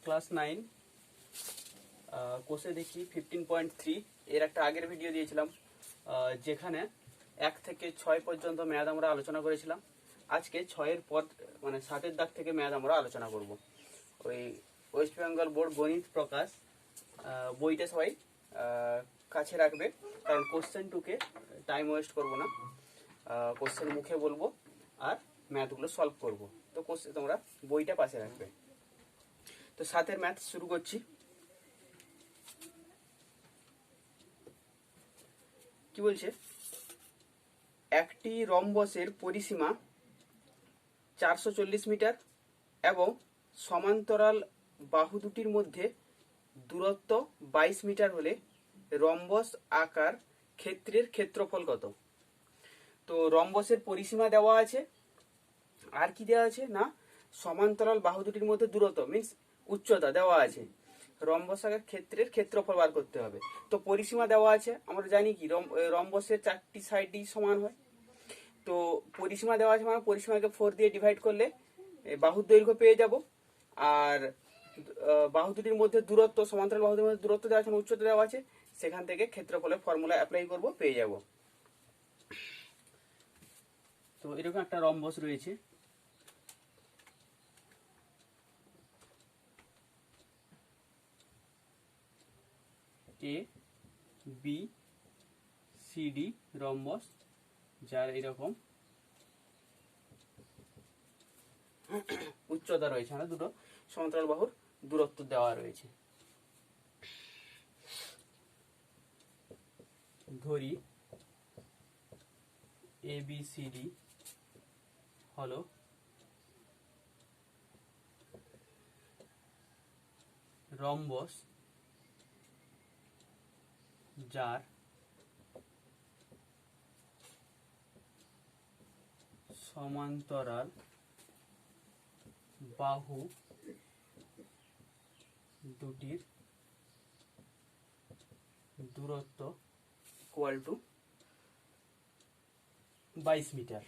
Class 9 কোষে দেখি 15.3 এর একটা আগের ভিডিও দিয়েছিলাম, যেখানে 1 থেকে 6 পর্যন্ত ম্যাথ আমরা আলোচনা করেছিলাম। আজকে 6-এর পর মানে 7-এর দাগ থেকে ম্যাথ আমরা আলোচনা করব। ওই ওয়েস্ট বেঙ্গল বোর্ড গণিত প্রকাশ বইটা সবাই কাছে রাখবে, কারণ কোশ্চেন টুকে টাইম ওয়েস্ট করব না, কোশ্চেন মুখে বলবো আর ম্যাথগুলো সলভ করব। তো কোশ্চেন তোমরা বইটা পাশে রাখবে। তো 7-এর ম্যাথ শুরু করছি। কি বলছে, একটি রম্বসের পরিসীমা 440 মিটার এবং সমান্তরাল বাহু দুটির মধ্যে দূরত্ব 22 মিটার হলে রম্বস আকার ক্ষেত্রের ক্ষেত্রফল কত? তো রম্বসের পরিসীমা দেওয়া আছে, আর কি দেওয়া আছে না, সমান্তরাল বাহু দুটির মধ্যে দূরত্ব মিন্স উচ্চতা দেওয়া আছে, রম্বস আকার ক্ষেত্রের ক্ষেত্রফল বার করতে হবে। তো পরিসীমা দেওয়া আছে, আমরা জানি কি রম্বসের 4টি সাইডই সমান হয়। তো পরিসীমা দেওয়া আছে মানে পরিসীমাকে 4 দিয়ে ডিভাইড করলে বাহুর দৈর্ঘ্য পেয়ে যাব, আর বাহু দুটির মধ্যে দূরত্ব, সমান্তরাল বাহু দুটির মধ্যে দূরত্ব দেওয়া আছে, উচ্চতা দেওয়া আছে, সেখান থেকে ক্ষেত্রফলের ফর্মুলা অ্যাপ্লাই করব, পেয়ে যাব। তো এরকম একটা রম্বস রয়েছে, এ বি সি ডি রম্বস, যার এরকম উচ্চতা রয়েছে, মানে দুটো সমান্তরাল বাহুর দূরত্ব দেওয়া রয়েছে। ধরি এ বি সি ডি হলো রম্বস যার সমান্তরাল বাহু দুটির দূরত্ব ইকুয়াল টু 22 মিটার।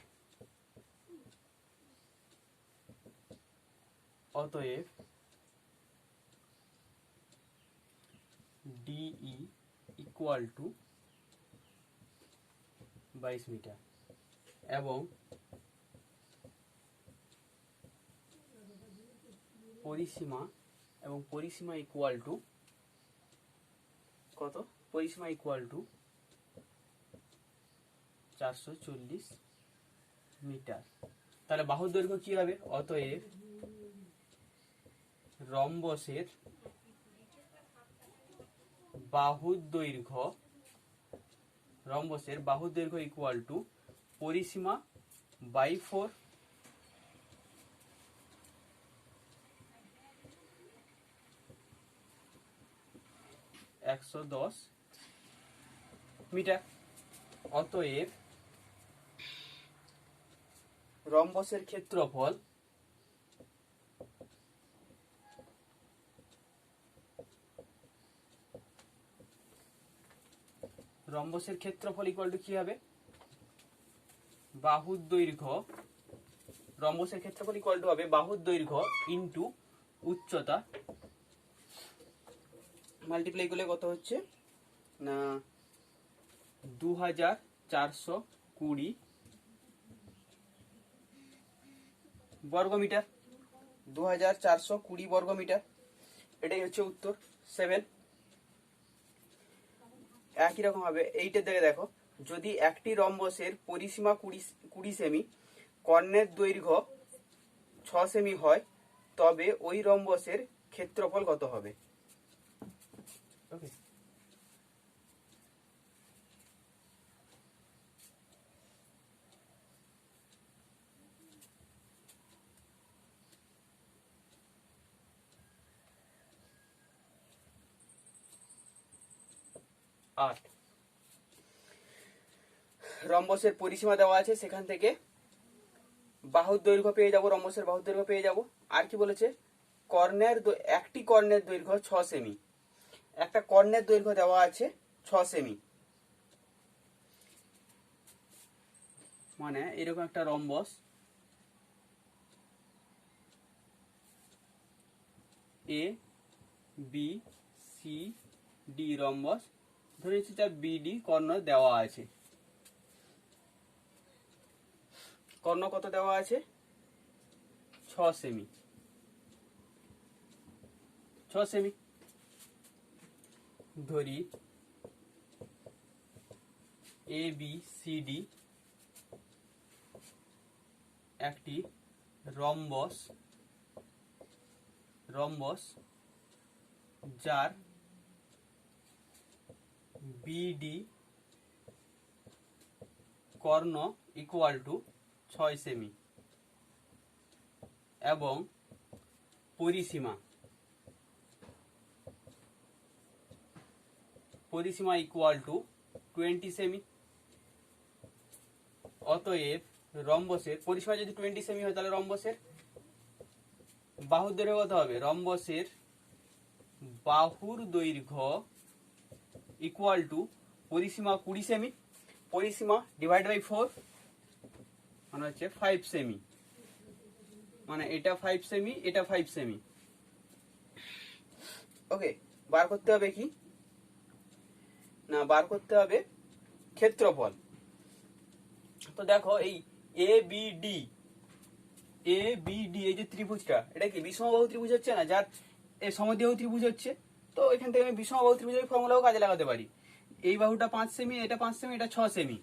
অতএব ডিই ইকুয়াল টু 22 মিটার এবং পরিসীমা ইকুয়াল টু কত? পরিসীমা ইকুয়াল টু 440 মিটার। তাহলে বাহুর দৈর্ঘ্য কি হবে? অতএব রম্বসের বাহুর দৈর্ঘ্য ইকুয়াল টু পরিসীমা বাই 4 110 মিটার। অতএব রম্বসের ক্ষেত্রফল ইকুয়াল টু কি হবে? বাহুর দৈর্ঘ্য, রম্বসের ক্ষেত্রফল ইকুয়াল টু হবে বাহুর দৈর্ঘ্য ইন্টু উচ্চতা, মাল্টিপ্লাই করলে কত হচ্ছে না 2420 বর্গমিটার, 2420 বর্গমিটার। এটাই হচ্ছে উত্তর 7। একই রকম হবে এইটার দিকে দেখো, যদি একটি রম্বসের পরিসীমা 20 সেমি, কর্ণের দৈর্ঘ্য 6 সেমি হয়, তবে ওই রম্বসের ক্ষেত্রফল কত হবে? ওকে, রম্বসের পরিসীমা দেওয়া আছে, সেখান থেকে বাহুর দৈর্ঘ্য পেয়ে যাব, রম্বসের বাহুর দৈর্ঘ্য পেয়ে যাব। আর কি বলেছে? একটি কর্ণের দৈর্ঘ্য 6 সেমি, একটা কর্ণের দৈর্ঘ্য দেওয়া আছে 6 সেমি, মানে এরকম একটা rhombus A B C D rhombus, ধরে নিচ্ছি যা বিডি কর্ণ দেওয়া আছে। কর্ণ কত দেওয়া আছে? 6 সেমি। 6 সেমি ধরি এ বি সি ডি একটি রম্বস, যার BD Karna equal to 6 semi এবং পরিসীমা ইকুয়াল টু 20 সেমি। অতএব রম্বসের পরিসীমা যদি 20 সেমি হয় তাহলে রম্বসের বাহুর দৈর্ঘ্য কত হবে? রম্বসের বাহুর দৈর্ঘ্য ইকুয়াল টু পরিসীমা 20 সেমি, পরিসীমা ডিভাইড বাই 4 মানে হচ্ছে 5 সেমি, মানে এটা 5 সেমি, এটা 5 সেমি। ওকে, বার করতে হবে কি না, বার করতে হবে ক্ষেত্রফল। তো দেখো এই এ বি ডি এই যে ত্রিভুজটা, এটা কি বিষমবাহু ত্রিভুজ হচ্ছে না, যার সমদ্বিবাহু ত্রিভুজ হচ্ছে। তো এখান থেকে আমি বিষমবাহু ত্রিভুজের ফর্মুলাও কাজে লাগাতে পারি। এই বাহুটা 5 সেমি, এটা 5 সেমি, এটা 6 সেমি।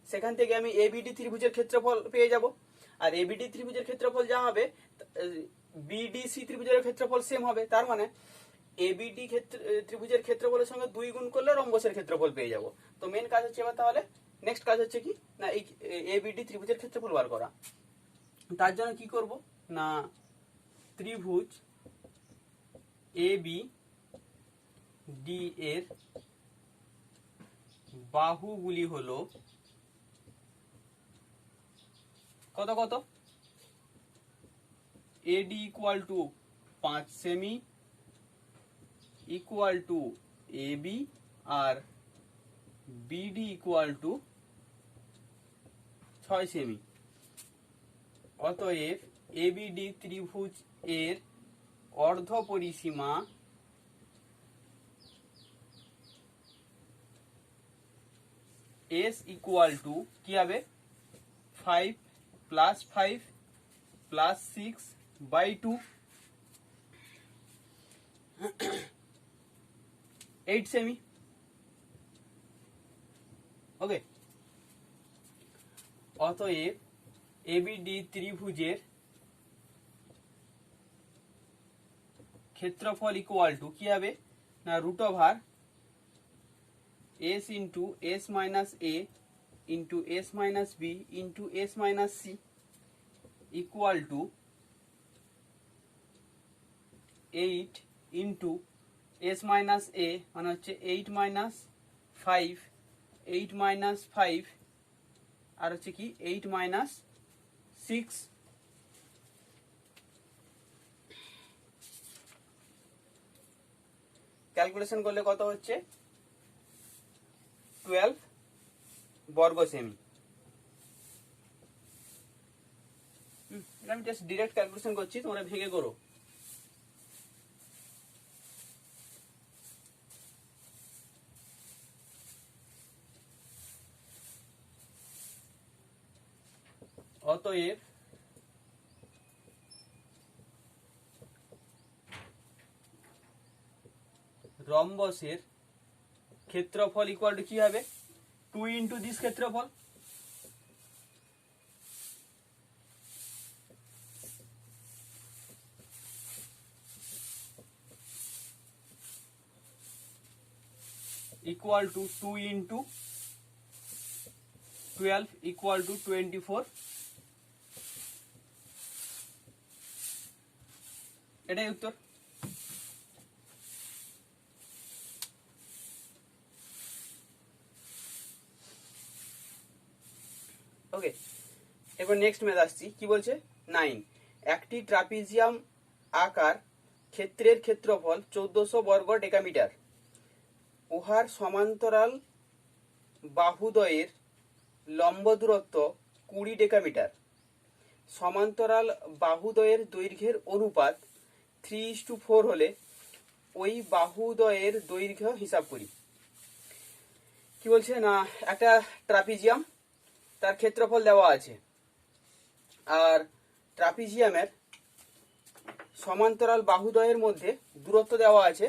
সেখান থেকে আমি এবিডি ত্রিভুজের ক্ষেত্রফল পেয়ে যাব। আর এবিডি ত্রিভুজের ক্ষেত্রফল যা হবে, বিডিসি ত্রিভুজের ক্ষেত্রফল সেম হবে। তার মানে এবিডি ত্রিভুজের ক্ষেত্রফলের সঙ্গে 2 গুণ করলে রম্বসের ক্ষেত্রফল পেয়ে যাব। তো মেন কাজ হচ্ছে এবার তাহলে নেক্সট কাজ হচ্ছে কি না, এই এবিডি ত্রিভুজের ক্ষেত্রফল বার করা। তার জন্য কি করব না, ত্রিভুজ এবি ডি এর বাহুগুলি হলো কত কত? এডি ইকুয়াল টু 5 সেমি ইকুয়াল টু এবি, আর বিডি ইকুয়াল টু 6 সেমি। অতএব এবিডি ত্রিভুজ এর অর্ধ পরিসীমা এস ইকুয়াল টু কি হবে? 5 প্লাস 5 প্লাস 6 বাই 2, 8 সেমি। ওকে, অতএব এবিডি ত্রিভুজের ক্ষেত্রফল ইকুয়াল টু কি হবে না, root over S into S minus A into S minus B into S minus C equal to 8 into S minus A মানে হচ্ছে 8 মাইনাস 5, 8 মাইনাস 5 আর হচ্ছে কি 8 মাইনাস 6। ক্যালকুলেশন করলে কত হচ্ছে? 12 বর্গ সেমি। আমি জাস্ট ডিরেক্ট ক্যালকুলেশন করছি, তোমরা ভেঙে করো। অতএব রম্বসের ক্ষেত্রফল ইকুয়াল টু কি হবে? 2 ইন্টু দিস ক্ষেত্রফল, equal two 2 into 12 equal to 24। এটাই উত্তর। ওকে, এবার নেক্সট ম্যাথ আসছি। কি বলছে? 9, একটি ট্রাপিজিয়াম আকার ক্ষেত্রের ক্ষেত্রফল 1400 বর্গ ডেকামিটার। উহার সমান্তরাল বাহুদ্বয়ের লম্ব দূরত্ব 20 ডেকামিটার। সমান্তরাল বাহুদ্বয়ের দৈর্ঘ্যের অনুপাত 3:4 হলে ওই বাহুদ্বয়ের দৈর্ঘ্য হিসাব করি। কি বলছে না, একটা ট্রাপিজিয়াম, তার ক্ষেত্রফল দেওয়া আছে, আর ট্রাপিজিয়ামের সমান্তরাল বাহুদ্বয়ের মধ্যে দূরত্ব দেওয়া আছে,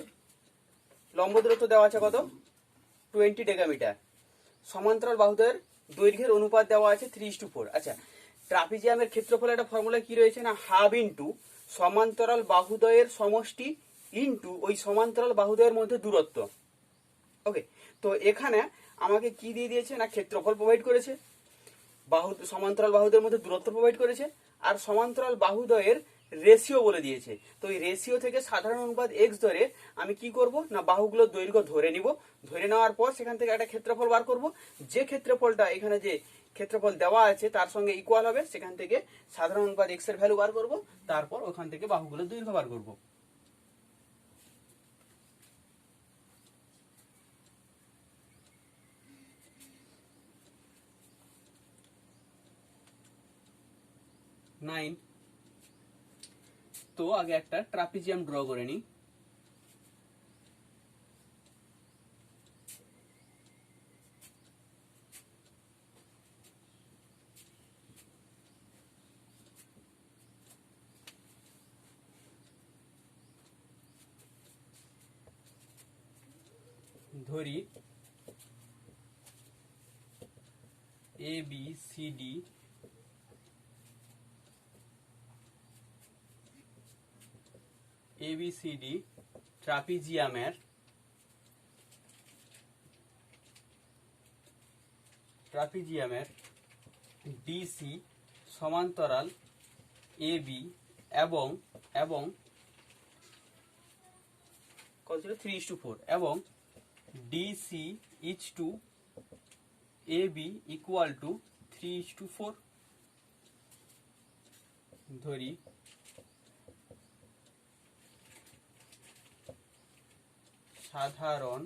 লম্ব দূরত্ব দেওয়া আছে কত, 20 ডেকামিটার। সমান্তরাল বাহুদ্বয়ের দৈর্ঘ্যের অনুপাত দেওয়া আছে 3:4। আচ্ছা, ট্রাপিজিয়ামের ক্ষেত্রফল একটা ফর্মুলা কি রয়েছে না, হাফ ইন্টু সমান্তরাল বাহুদ্বয়ের সমষ্টি ইন্টু ওই সমান্তরাল বাহুদ্বয়ের মধ্যে দূরত্ব। ওকে, তো এখানে আমাকে কি দিয়ে দিয়েছে না, ক্ষেত্রফল প্রোভাইড করেছে, সমান্তরাল বাহুদের মধ্যে দূরত্ব প্রোভাইড করেছে, আর সমান্তরাল বাহুদ্বয়ের রেশিও বলে দিয়েছে। তো এই রেশিও থেকে সাধারণ অনুপাত x ধরে আমি কি করব না, বাহুগুলোর দৈর্ঘ্য ধরে নিব, ধরে নেওয়ার পর সেখান থেকে একটা ক্ষেত্রফল বার করব, যে ক্ষেত্রফলটা এখানে যে ক্ষেত্রফল দেওয়া আছে তার সঙ্গে ইকুয়াল হবে, সেখান থেকে সাধারণ অনুপাত x এর ভ্যালু বার করব, তারপর ওখান থেকে বাহুগুলোর দৈর্ঘ্য বার করব। তো আগে একটা ট্রাপিজিয়াম ড্র করে নিই। ধরি A B C D ABCD ট্রাপিজিয়ামের ডিসি সমান্তরাল AB এবং কত ছিল, 3:4, এবং DC each to AB equal to 3:4। ধরি সাধারণ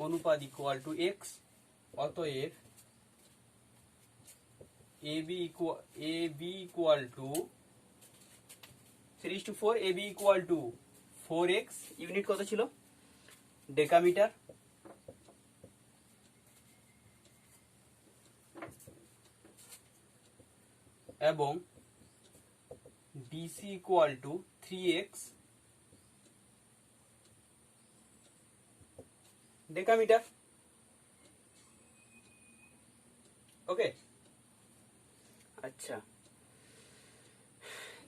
অনুপাত ইকুয়াল টু x, অতএব AB equal to 3:4, AB equal to 4x, unit কত ছিল, ডেকামিটার, এবং DC equal to 3x decametre. Okay, আচ্ছা,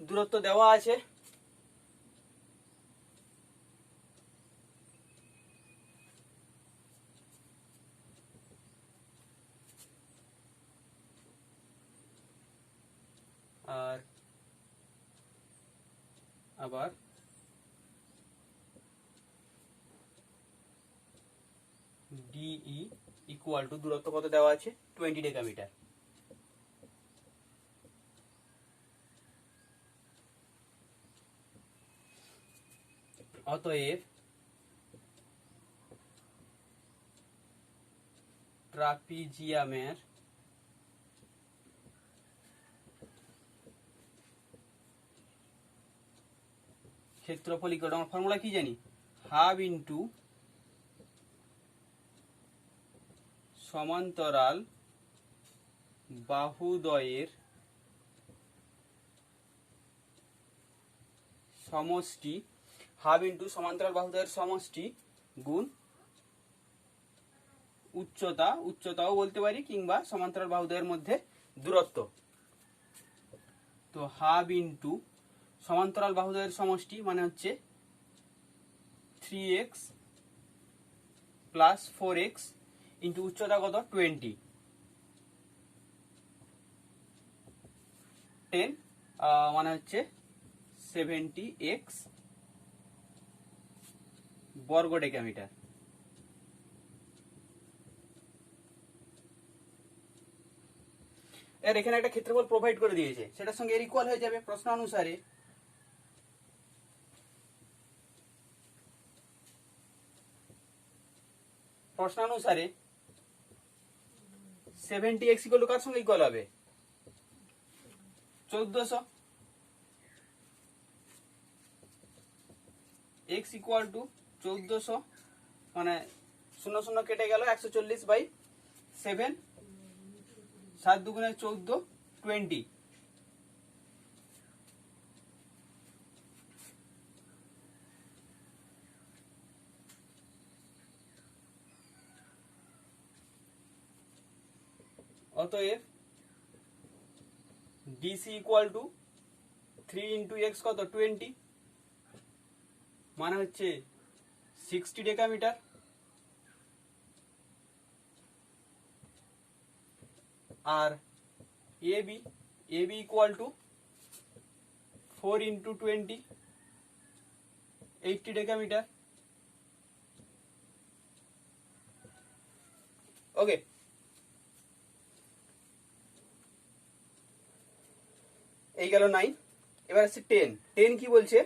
দূরত্ব দেওয়া আছে, আর আবার ডিই ইকুয়াল টু দূরত্ব কত দেওয়া আছে, 20 ডেকামিটার। অতএব ট্রাপিজিয়ামের ক্ষেত্রফল ইকুয়াল, আমার ফর্মুলা কি জানি, হাফ ইন্টু সমান্তরাল বাহুদ্বয়ের সমষ্টি, হাফ ইন্টু সমান্তরাল বাহুদ্বয়ের সমষ্টি গুণ উচ্চতাও বলতে পারি, কিংবা সমান্তরাল বাহুদ্বয়ের মধ্যে দূরত্ব। তো হাফ ইন্টু সমান্তরাল বাহুদ্বয়ের সমষ্টি মানে হচ্ছে 3x প্লাস 4x ইন্টু উচ্চতা কত, 20, 10 মানে হচ্ছে 70x বর্গ ডেকামিটার। এর এখানে একটা ক্ষেত্রফল প্রোভাইড করে দিয়েছে, সেটার সঙ্গে এর ইকুয়াল হয়ে যাবে প্রশ্ন অনুসারে। প্রশ্নানুসারে 70x ইকুয়াল টু কার সঙ্গে ইকুয়াল হবে, 1400। এক্স ইকুয়াল টু 1400 মানে 0 0 কেটে গেল 140/7 7 দুগুণে 14 20 অতএব DC equal to 3 into X কত 20 মানে হচ্ছে 60 ডেকামিটার। আর AB equal to 4 into 20 80 decametre. Okay, এই গেল 9। এবার আছে 10 কি বলছে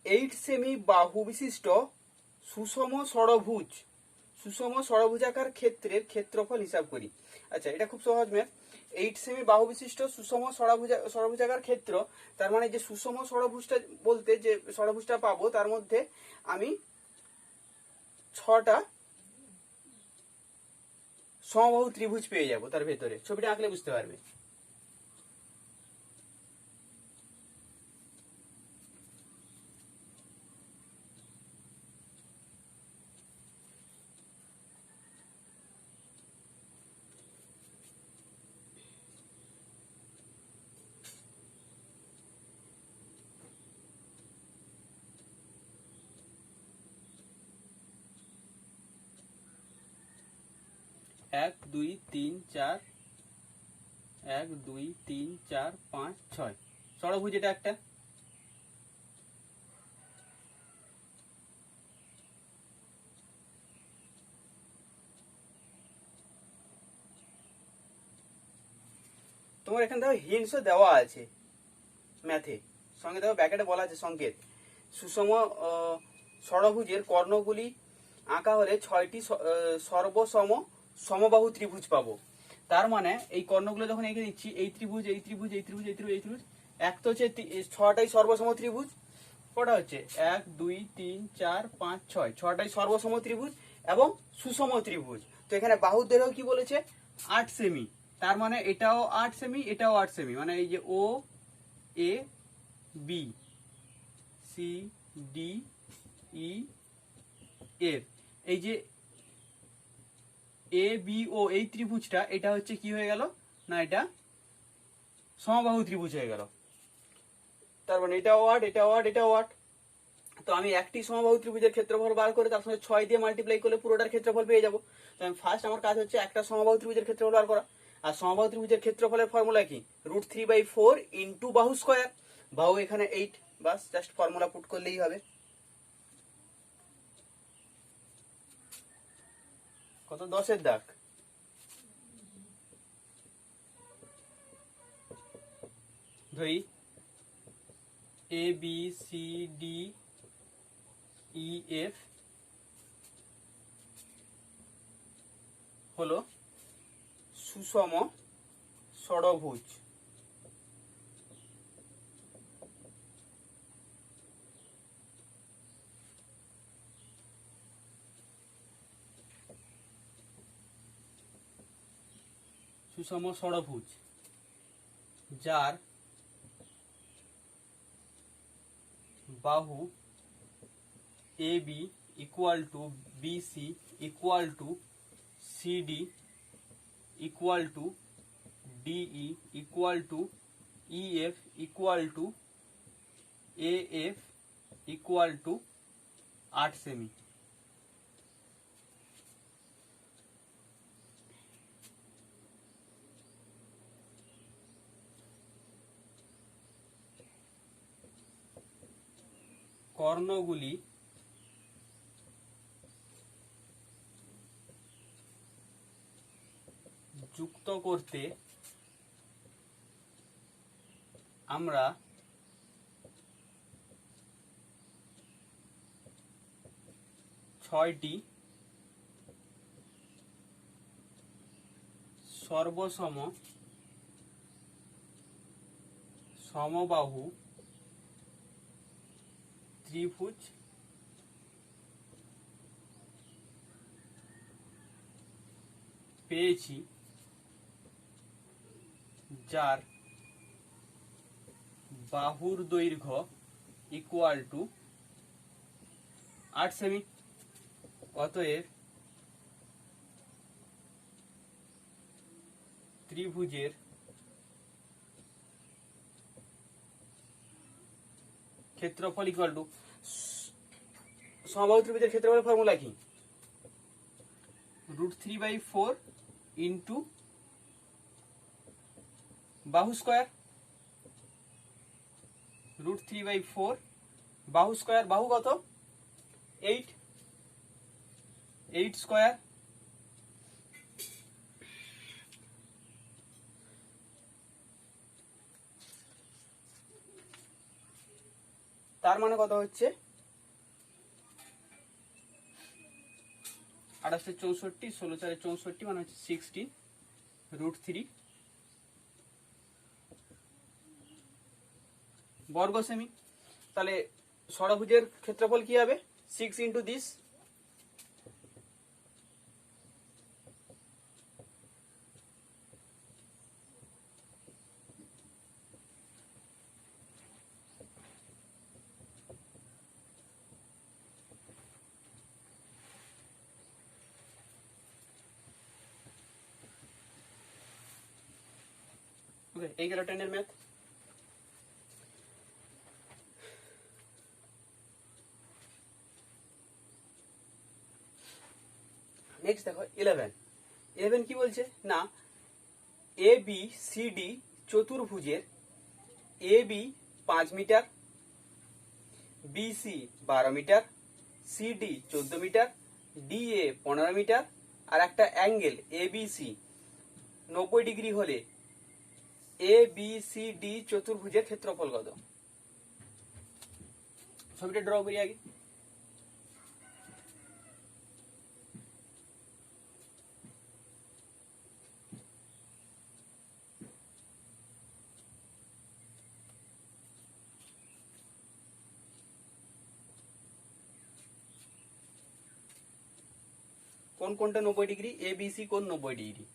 8 সেমি বাহু বিশিষ্ট সুষম ষড়ভুজাকার ক্ষেত্রের ক্ষেত্রফল হিসাব করি। আচ্ছা, এটা খুব সহজ ম্যাথ। 8 সেমি বাহু বিশিষ্ট সুষম ষড়ভুজাকার ক্ষেত্র, তার মানে যে সুষম ষড়ভুজটা বলতে যে ষড়ভুজটা পাবো তার মধ্যে আমি 6টা সমবাহু ত্রিভুজ পেয়ে যাব তার ভেতরে। ছবিটা আঁকলে বুঝতে পারবে। এক দুই তিন চার 1 2 3 4 5 6 ষড়ভুজ এটা একটা। তোমার এখানে দেখো হিন্টসও দেওয়া আছে ম্যাথে, সঙ্গে দেখো ব্যাকেটে বলা আছে সংকেত। সুষম ষড়ভুজের কর্ণগুলি আঁকা হলে 6টি সর্বসম সমবাহু ত্রিভুজ পাবো। তার মানে এই কর্ণগুলো যখন এঁকে দিচ্ছি, এই ত্রিভুজ এই ত্রিভুজ এই ত্রিভুজ এই ত্রিভুজ এই ত্রিভুজ, এক তো হচ্ছে 6টাই সর্বসম ত্রিভুজ। কটা হচ্ছে 1 2 3 4 5 6, 6টাই সর্বসম ত্রিভুজ এবং সুষম ত্রিভুজ। তো এখানে বাহুর দৈর্ঘ্য কি বলেছে 8 সেমি, তার মানে এটাও 8 সেমি এটাও 8 সেমি, মানে এই যে ও A B C D E F, এই যে এ বি ও এই ত্রিভুজটা এটা হচ্ছে কি হয়ে গেল না এটা সমবাহু ত্রিভুজ হয়ে গেল। তার মানে এটাও 8 এটাও 8 এটাও 8। তো আমি একটি সমবাহু ত্রিভুজের ক্ষেত্রফল বার করে তার সঙ্গে 6 দিয়ে মাল্টিপ্লাই করলে পুরোটার ক্ষেত্রফল পেয়ে যাবো। তো আমি ফার্স্ট আমার কাজ হচ্ছে একটা সমবাহু ত্রিভুজের ক্ষেত্রফল বার করা। আর সমবাহু ত্রিভুজের ক্ষেত্রফলের ফর্মুলা কি √3/4 ইন্টু বাহু স্কয়ার। বাহু এখানে 8, বাস জাস্ট ফর্মুলা পুট করলেই হবে। কত 10-এর দাগ। ধরি A B C D E F হলো সুষম ষড়ভুজ। সুষম ষড়ভুজ যার বাহু A B equal to B C equal to C D equal to D E equal to E F equal to A F equal to 8 সেমি। কর্ণগুলি যুক্ত করতে আমরা 6টি সর্বসম সমবাহু ত্রিভুজ পেয়েছি যার বাহুর দৈর্ঘ্য ইকুয়াল টু 8 সেমি। অতএব ত্রিভুজের ক্ষেত্রফল ইকুয়াল টু, সমবাহু ত্রিভুজের ক্ষেত্রফলের ফর্মুলা কি? √3/4 ইন্টু বাহু স্কয়ার। √3/4 বাহু স্কয়ার, বাহু কত? 8 স্কয়ার। তার মানে কত হচ্ছে? 28 64, 16 4 64, মানে হচ্ছে 16 √3 বর্গ সেমি। তাহলে ষড়ভুজের ক্ষেত্রফল কি হবে? 6 ইন্টু দিস। ওকে, এই গেল 10 এর ম্যাথ। নেক্সট দেখো 11 কি বলছে না, এ বি সি ডি চতুর্ভুজের A B 5 metre, B C 12 metre, C D 14 metre, D A 15 metre, আর একটা অ্যাঙ্গেল এবিসি 90 ডিগ্রি হলে এ বি সি ডি চতুর্ভুজের ক্ষেত্রফল কত? ছবিটা ড্র করি আগে। কোনটা 90 ডিগ্রি? এ বি সি কোন 90 ডিগ্রি?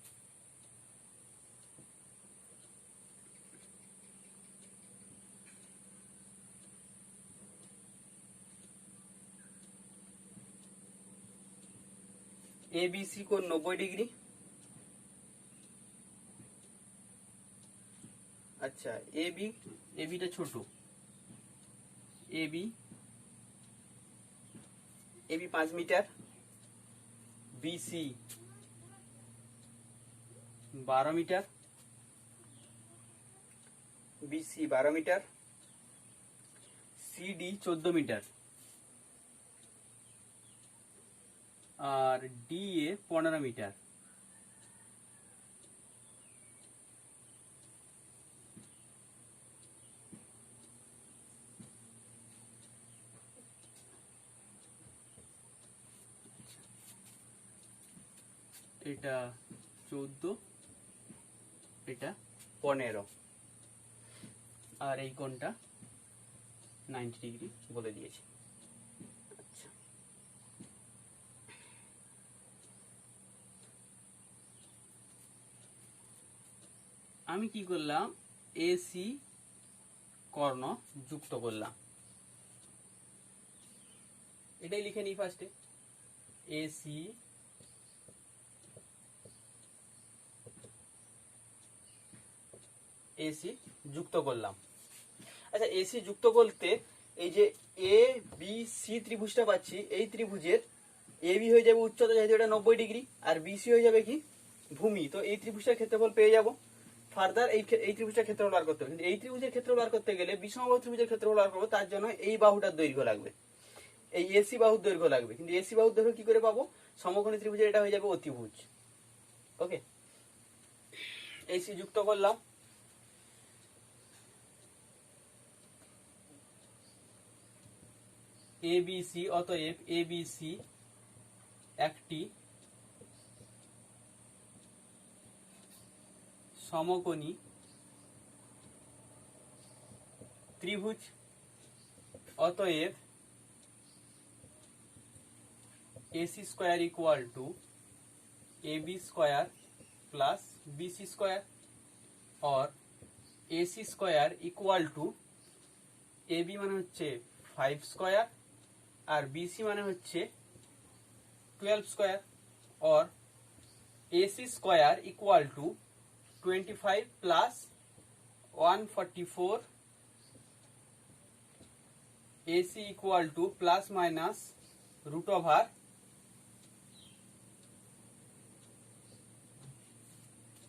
এ বি সি কোন 90 ডিগ্রি? আচ্ছা, এবিটা ছোট, A B 5 metre, B C 12 metre, C D 14 metre, আর ডিএ 15 মিটার। এটা 14, এটা 15, আর এই কোণটা 90 ডিগ্রি বলে দিয়েছে। আচ্ছা, আমি কি করলাম? এসি কর্ণ যুক্ত করলাম, এটাই লিখে নিই ফার্স্টে। এসি যুক্ত করলাম। আচ্ছা, এসি যুক্ত করতে এই যে এ বি সি ত্রিভুজটা পাচ্ছি, এই ত্রিভুজের এ বি হয়ে যাবে উচ্চতা, যেহেতু এটা 90 ডিগ্রি, আর বিসি হয়ে যাবে কি? ভূমি। তো এই ত্রিভুজটার ক্ষেত্রফল পেয়ে যাব। ফার্দার এই ত্রিভুজটার ক্ষেত্রফল বার করতে হবে, কিন্তু এই ত্রিভুজের ক্ষেত্রফল বার করতে গেলে বিষমবাহু ত্রিভুজের ক্ষেত্রফল বার করবো, তার জন্য এই বাহুটার দৈর্ঘ্য লাগবে, এই এসি বাহুর দৈর্ঘ্য লাগবে। কিন্তু এসি বাহুর দৈর্ঘ্য কি করে পাবো? সমকোণী ত্রিভুজের এটা হয়ে যাবে অতিভুজ। ওকে, এসি যুক্ত করলাম। এবিসি, অতএব এবিসি একটি সমকোণী ত্রিভুজ। অতএব AC square equal to AB square plus BC square और AC square equal to AB মানে হচ্ছে 5 স্কয়ার আর BC মানে হচ্ছে 12 স্কয়ার और AC square equal to 25 plus 144 AC equal to plus minus root over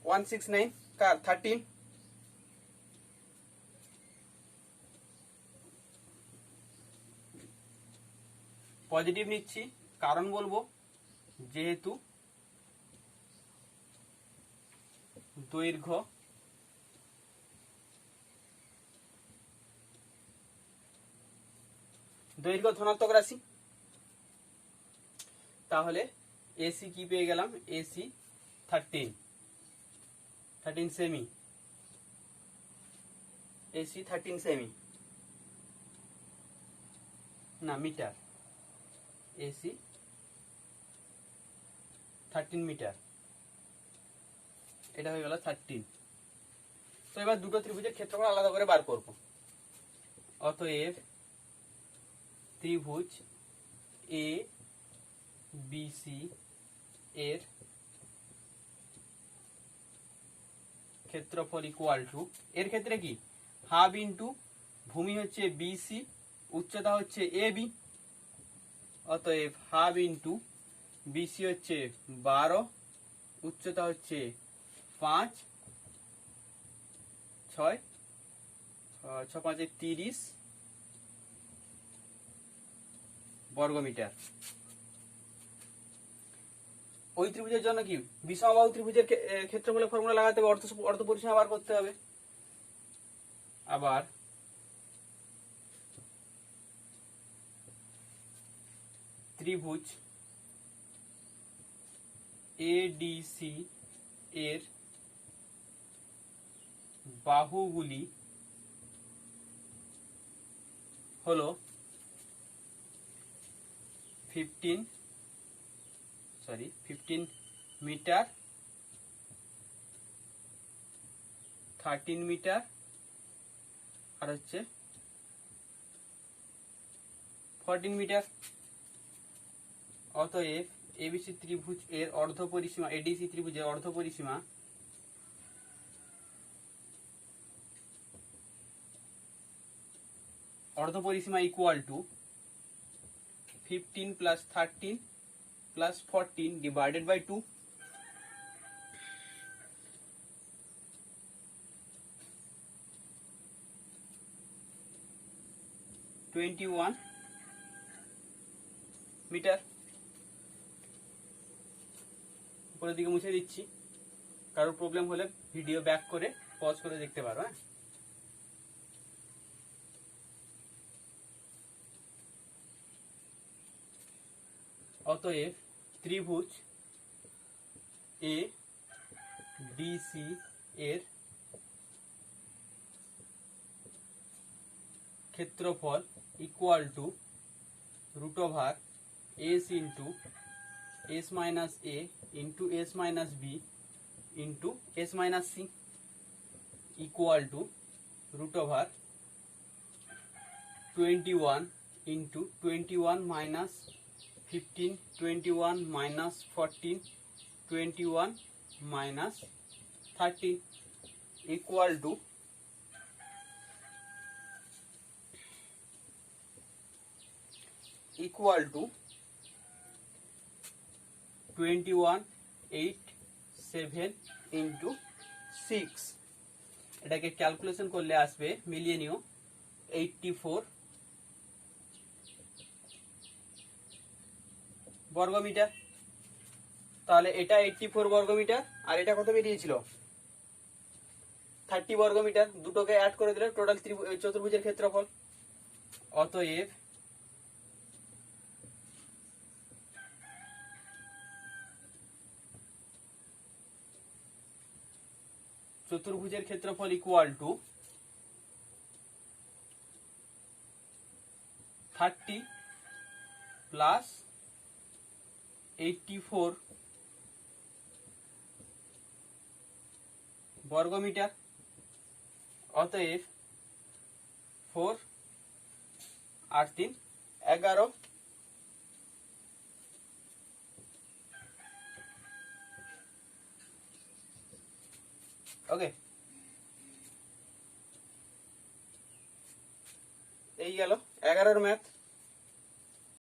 169 का 13 পজিটিভ নিচ্ছি কারণ বলবো যেহেতু দৈর্ঘ্য ধনাত্মক রাশি তাহলে এসি কি পেয়ে গেলাম এসি 13 সেমি এসি 13 সেমি না মিটার এসি 13 মিটার এটা হয়ে গেল 13 তো এবার দুটো ত্রিভুজের ক্ষেত্রফল আলাদা করে বার করব অতএব ত্রিভুজ এ বি সি এর ক্ষেত্রফল ইকুয়াল টু এর ক্ষেত্রে কি হাফ ইন্টু ভূমি হচ্ছে বিসি উচ্চতা হচ্ছে এ বি অতএব হাফ ইন্টু বিসি হচ্ছে 12 উচ্চতা হচ্ছে 5 6 6 5 30 বর্গমিটার ওই ত্রিভুজের জন্য কি বিষমবাহু ত্রিভুজের ক্ষেত্রফলের ফর্মুলা লাগাতে হবে অর্ধ পরিসীমা বার করতে হবে আবার ত্রিভুজ এডিসি এর বাহুগুলি হলো 15 মিটার 13 মিটার আর হচ্ছে 14 মিটার অতএব এবিসি ত্রিভুজ এর অর্ধ পরিসীমা এডিসি ত্রিভুজের অর্ধ পরিসীমা equal to 15 plus 13 plus 14 divided by 2 21 metre উপরের দিকে মুছে দিচ্ছি কারোর প্রবলেম হলে ভিডিও ব্যাক করে পজ করে দেখতে পারো হ্যাঁ অতএব ত্রিভুজ এ ডিসি এর ক্ষেত্রফল equal to root over S into S minus A into S minus B into S minus C equal to root over 21 into 21 minus 15 21 minus 14 21 minus 13 equal to equal to 2187 into 6 এটাকে calculation করলে আসবে মিলিয়ে নিও 84 বর্গমিটার তাহলে এটা 84 বর্গমিটার আর এটা কত বেরিয়েছিল 30 বর্গমিটার দুটোকে অ্যাড করে দিলে টোটাল চতুর্ভুজের ক্ষেত্রফল অতএব চতুর্ভুজের ক্ষেত্রফল ইকুয়াল টু 30 প্লাস 84 বর্গমিটার। অতএব 4 আর 3 11। ওকে, এই গেল 11-র ম্যাথ।